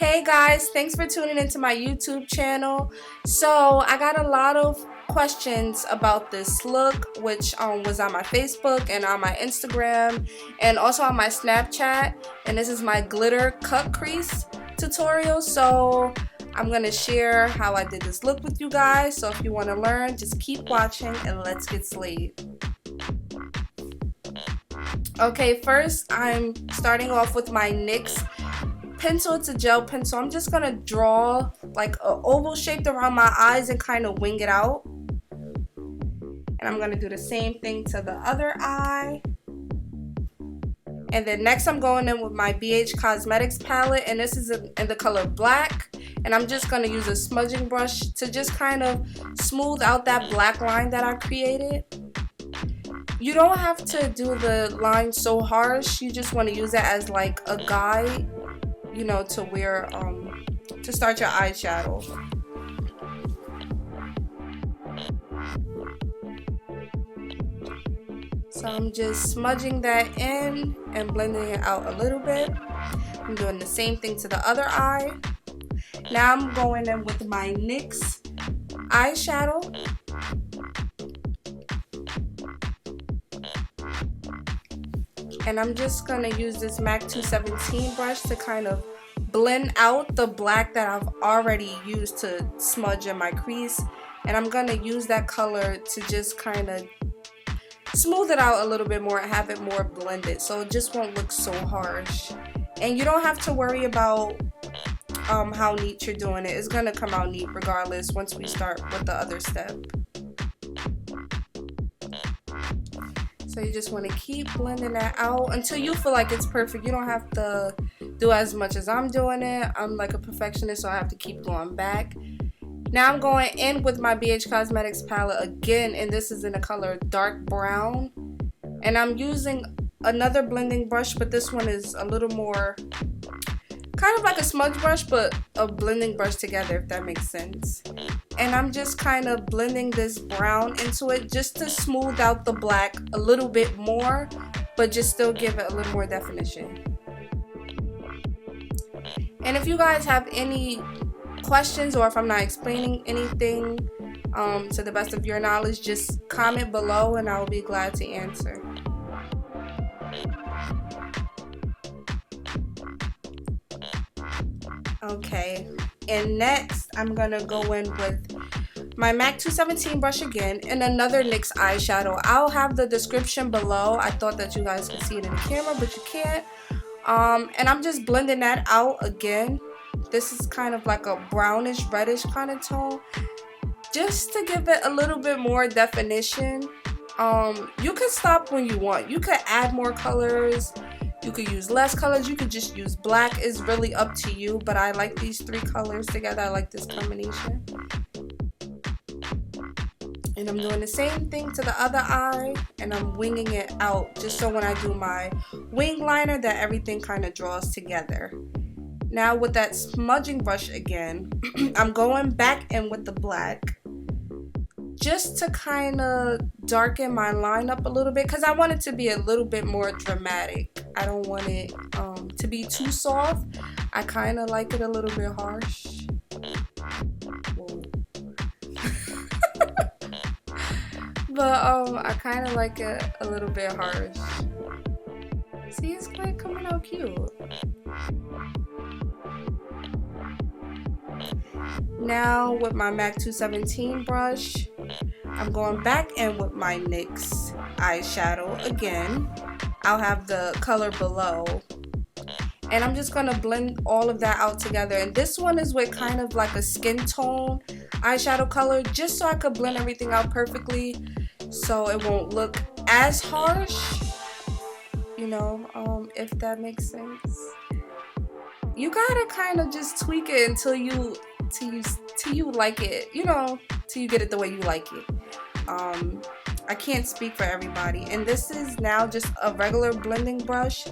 Hey guys, thanks for tuning into my YouTube channel. So I got a lot of questions about this look, which was on my Facebook and on my Instagram and also on my Snapchat. And this is my glitter cut crease tutorial. So I'm gonna share how I did this look with you guys. So if you want to learn, just keep watching and let's get slayed. Okay, first I'm starting off with my NYX pencil. It's a gel pencil. I'm just gonna draw like an oval shape around my eyes and kind of wing it out. And I'm gonna do the same thing to the other eye. And then next I'm going in with my BH Cosmetics palette, and this is in the color black. And I'm just gonna use a smudging brush to just kind of smooth out that black line that I created. You don't have to do the line so harsh. You just want to use it as like a guide, you know, to where to start your eyeshadow. So I'm just smudging that in and blending it out a little bit. I'm doing the same thing to the other eye. Now I'm going in with my NYX eyeshadow. And I'm just gonna use this MAC 217 brush to kind of blend out the black that I've already used to smudge in my crease. And I'm gonna use that color to just kind of smooth it out a little bit more and have it more blended, so it just won't look so harsh. And you don't have to worry about how neat you're doing it. It's gonna come out neat regardless once we start with the other step. So you just want to keep blending that out until you feel like it's perfect. You don't have to do as much as I'm doing it. I'm like a perfectionist, so I have to keep going back. Now I'm going in with my BH Cosmetics palette again, and this is in the color dark brown. And I'm using another blending brush, but this one is a little more kind of like a smudge brush, but a blending brush together, if that makes sense. And I'm just kind of blending this brown into it just to smooth out the black a little bit more, but just still give it a little more definition. And if you guys have any questions, or if I'm not explaining anything to the best of your knowledge, just comment below and I will be glad to answer. Okay, and next I'm gonna go in with my MAC 217 brush again and another NYX eyeshadow. I'll have the description below. I thought that you guys could see it in the camera, but you can't. And I'm just blending that out again. This is kind of like a brownish reddish kind of tone, just to give it a little bit more definition. You can stop when you want. You could add more colors. You could use less colors. You could just use black. It's really up to you, but I like these three colors together. I like this combination. And I'm doing the same thing to the other eye, and I'm winging it out just so when I do my wing liner that everything kind of draws together. Now with that smudging brush again, I'm going back in with the black just to kind of darken my line up a little bit, because I want it to be a little bit more dramatic. I don't want it to be too soft. I kind of like it a little bit harsh. But I kind of like it a little bit harsh. See, it's like coming out cute. Now with my MAC 217 brush, I'm going back in with my NYX eyeshadow again. I'll have the color below. And I'm just going to blend all of that out together. And this one is with kind of like a skin tone eyeshadow color, just so I could blend everything out perfectly so it won't look as harsh, you know, if that makes sense. You gotta kind of just tweak it until you like it, you know, till you get it the way you like it. I can't speak for everybody. And this is now just a regular blending brush,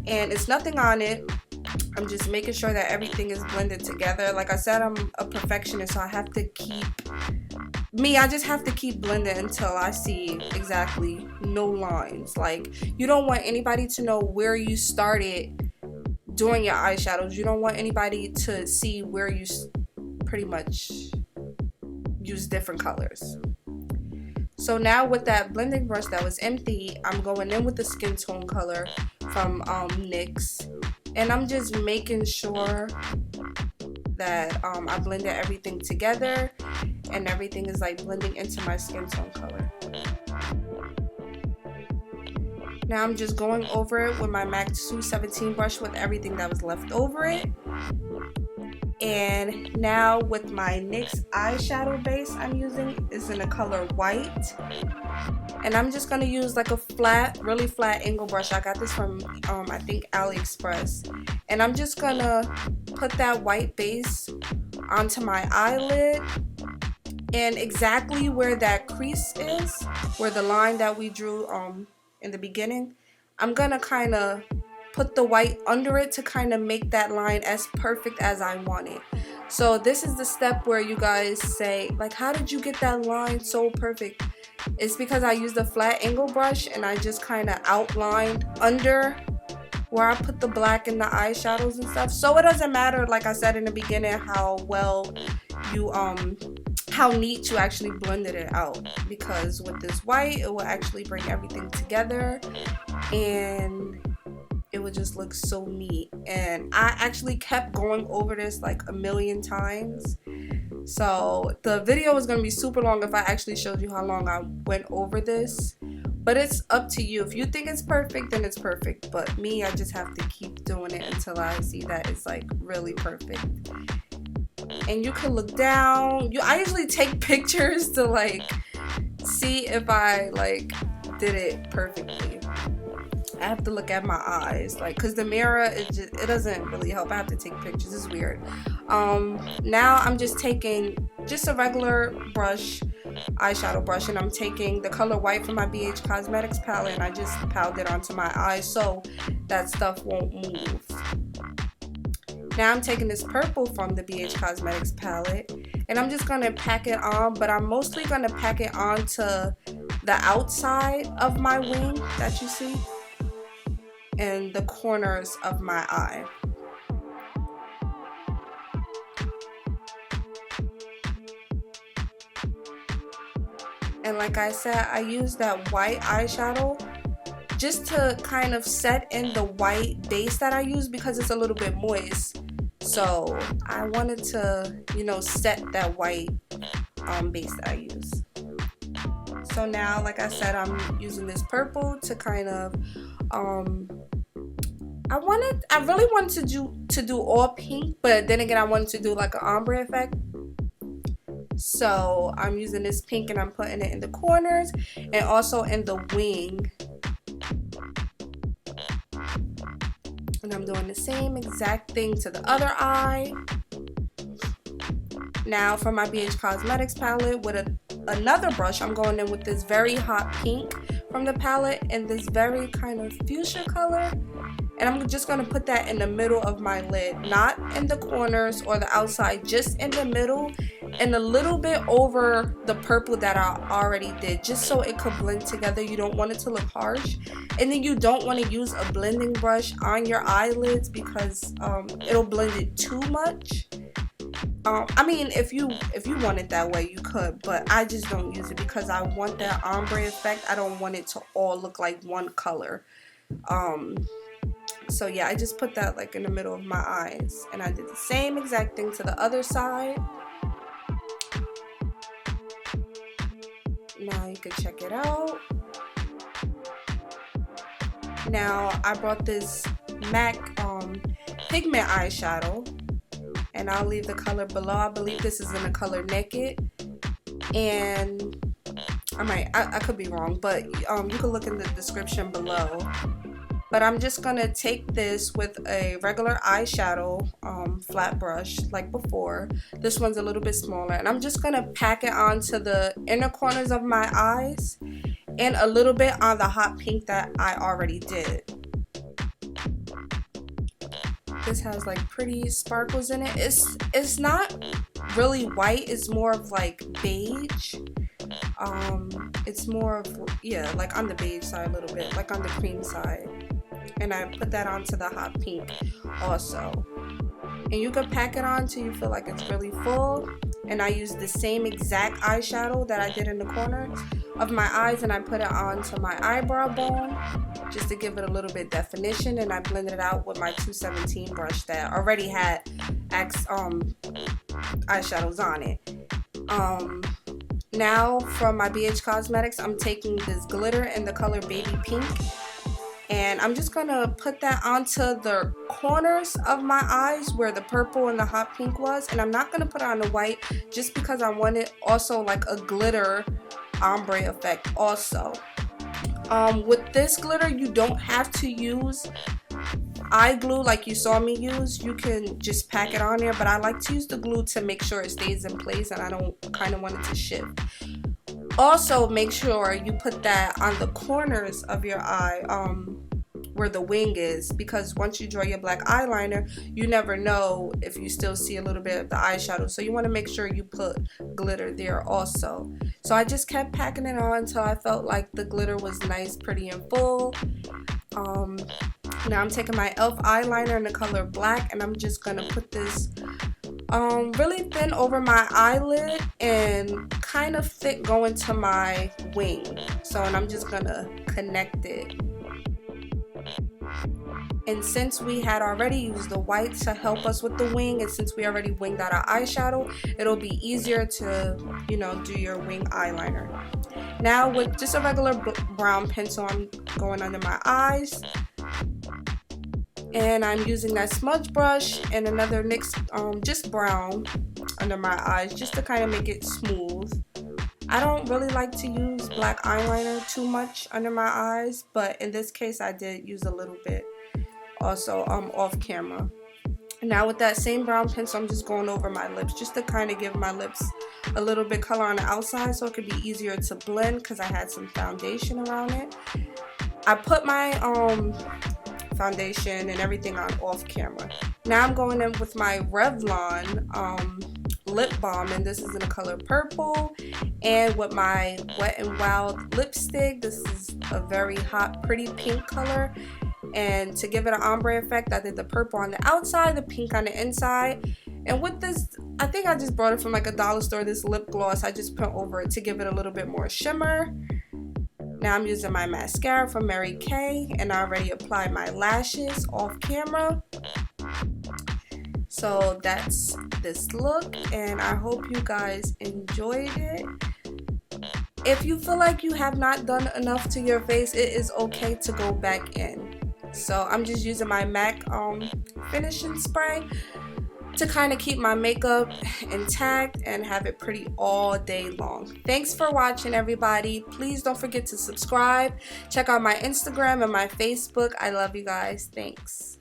and it's nothing on it. I'm just making sure that everything is blended together. Like I said, I'm a perfectionist, so I have to I just have to keep blending until I see exactly no lines. Like, you don't want anybody to know where you started doing your eyeshadows. You don't want anybody to see where you pretty much use different colors. So now with that blending brush that was empty, I'm going in with the skin tone color from NYX, and I'm just making sure that I blended everything together and everything is like blending into my skin tone color. Now I'm just going over it with my MAC 217 brush with everything that was left over it. And now with my NYX eyeshadow base I'm using is in the color white. And I'm just going to use like a flat, really flat angle brush. I got this from, I think, AliExpress. And I'm just going to put that white base onto my eyelid. And exactly where that crease is, where the line that we drew in the beginning, I'm going to kind of put the white under it to kind of make that line as perfect as I want it. So this is the step where you guys say, like, how did you get that line so perfect? It's because I used a flat angle brush and I just kind of outlined under where I put the black and the eyeshadows and stuff. So it doesn't matter, like I said in the beginning, how well you how neat you actually blended it out, because with this white it will actually bring everything together and it would just look so neat. And I actually kept going over this like a million times, so the video was gonna be super long if I actually showed you how long I went over this, but it's up to you. If you think it's perfect, then it's perfect, but me, I just have to keep doing it until I see that it's like really perfect. And you can look down. I usually take pictures to like see if I like did it perfectly. I have to look at my eyes, like, cause the mirror, it doesn't really help. I have to take pictures. It's weird. Now I'm just taking just a regular brush, eyeshadow brush, and I'm taking the color white from my BH Cosmetics palette, and I just piled it onto my eyes so that stuff won't move. Now I'm taking this purple from the BH Cosmetics palette, and I'm just gonna pack it on, but I'm mostly gonna pack it onto the outside of my wing that you see, and the corners of my eye. And like I said, I use that white eyeshadow just to kind of set in the white base that I use, because it's a little bit moist. So I wanted to, you know, set that white base that I use. So now, like I said, I'm using this purple to kind of I really wanted to do all pink, but then again I wanted to do like an ombre effect. So I'm using this pink and I'm putting it in the corners and also in the wing. And I'm doing the same exact thing to the other eye. Now for my BH Cosmetics palette with another brush, I'm going in with this very hot pink from the palette and this very kind of fuchsia color. And I'm just going to put that in the middle of my lid, not in the corners or the outside, just in the middle and a little bit over the purple that I already did, just so it could blend together. You don't want it to look harsh, and then you don't want to use a blending brush on your eyelids because it'll blend it too much. I mean, if you want it that way, you could, but I just don't use it because I want that ombre effect. I don't want it to all look like one color. So yeah, I just put that like in the middle of my eyes, and I did the same exact thing to the other side. Now you can check it out. Now I brought this MAC Pigment eyeshadow, and I'll leave the color below. I believe this is in the color Naked, and I could be wrong, but you can look in the description below. But I'm just gonna take this with a regular eyeshadow flat brush like before. This one's a little bit smaller, and I'm just gonna pack it onto the inner corners of my eyes and a little bit on the hot pink that I already did. This has like pretty sparkles in it. It's not really white, it's more of like beige. It's more of, yeah, like on the beige side a little bit, like on the cream side. and I put that onto the hot pink also. And you can pack it on till you feel like it's really full. And I use the same exact eyeshadow that I did in the corner of my eyes, and I put it onto my eyebrow bone just to give it a little bit definition, and I blended it out with my 217 brush that already had eyeshadows on it. Now from my BH Cosmetics, I'm taking this glitter in the color Baby Pink, and I'm just gonna put that onto the corners of my eyes where the purple and the hot pink was, and I'm not gonna put it on the white just because I wanted also like a glitter ombre effect also. With this glitter, you don't have to use eye glue like you saw me use. You can just pack it on there, but I like to use the glue to make sure it stays in place and I don't kind of want it to shift. Also, make sure you put that on the corners of your eye, where the wing is, because once you draw your black eyeliner, you never know if you still see a little bit of the eyeshadow. So you want to make sure you put glitter there also. So I just kept packing it on until I felt like the glitter was nice, pretty, and full. Now I'm taking my e.l.f. eyeliner in the color black, and I'm just gonna put this really thin over my eyelid and kind of thick going to my wing. And I'm just gonna connect it. And since we had already used the white to help us with the wing, and since we already winged out our eyeshadow, it'll be easier to, you know, do your wing eyeliner. Now with just a regular brown pencil, I'm going under my eyes. And I'm using that smudge brush and another NYX just brown under my eyes just to kind of make it smooth. I don't really like to use black eyeliner too much under my eyes, but in this case I did use a little bit also off camera. Now with that same brown pencil, I'm just going over my lips just to kind of give my lips a little bit color on the outside so it could be easier to blend because I had some foundation around it. I put my foundation and everything on off camera. Now I'm going in with my Revlon lip balm, and this is in the color purple, and with my Wet n Wild lipstick. This is a very hot, pretty pink color, and to give it an ombre effect, I did the purple on the outside, the pink on the inside. And with this, I think I just brought it from like a dollar store, this lip gloss I just put over it to give it a little bit more shimmer. Now I'm using my mascara from Mary Kay, and I already applied my lashes off camera. So that's this look, and I hope you guys enjoyed it. If you feel like you have not done enough to your face, it is okay to go back in. So I'm just using my MAC finishing spray to kind of keep my makeup intact and have it pretty all day long. Thanks for watching, everybody. Please don't forget to subscribe. Check out my Instagram and my Facebook. I love you guys. Thanks.